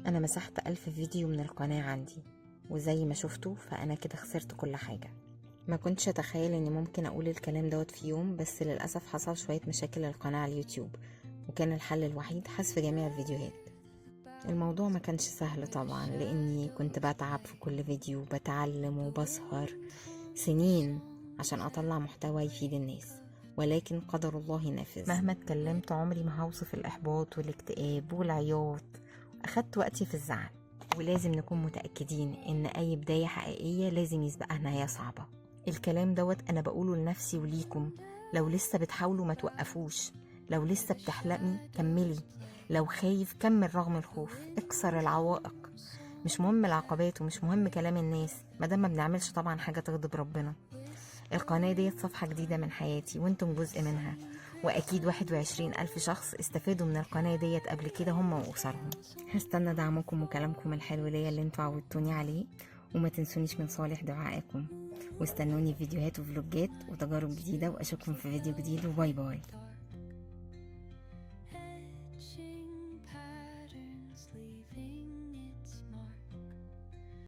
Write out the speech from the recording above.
انا مسحت 1000 فيديو من القناة عندي، وزي ما شفتوا فانا كده خسرت كل حاجة. ما كنتش اتخيل اني ممكن اقول الكلام دوت في يوم، بس للأسف حصل شوية مشاكل للقناة على اليوتيوب، وكان الحل الوحيد حذف جميع الفيديوهات. الموضوع ما كانش سهل طبعا، لاني كنت بتعب في كل فيديو، بتعلم وبسهر سنين عشان اطلع محتوى يفيد الناس، ولكن قدر الله نافذ. مهما اتكلمت عمري ما هوصف الاحباط والاكتئاب والعياط. اخدت وقتي في الزعل، ولازم نكون متأكدين ان اي بداية حقيقية لازم يسبقها نهاية صعبة. الكلام دوت انا بقوله لنفسي وليكم. لو لسه بتحاولوا ما توقفوش، لو لسه بتحلمي كملي، لو خايف كمل رغم الخوف، اكسر العوائق. مش مهم العقبات ومش مهم كلام الناس، مادام ما بنعملش طبعا حاجة تغضب ربنا. القناة ديت صفحة جديدة من حياتي وانتم جزء منها، واكيد 21 الف شخص استفادوا من القناة ديت قبل كده هم واسرهم. هستنى دعمكم وكلامكم الحلو ليا اللي انتوا عودتوني عليه، وما تنسونيش من صالح دعائكم، واستنوني في فيديوهات وفلوجات وتجارب جديدة، واشوفكم في فيديو جديد، وباي باي.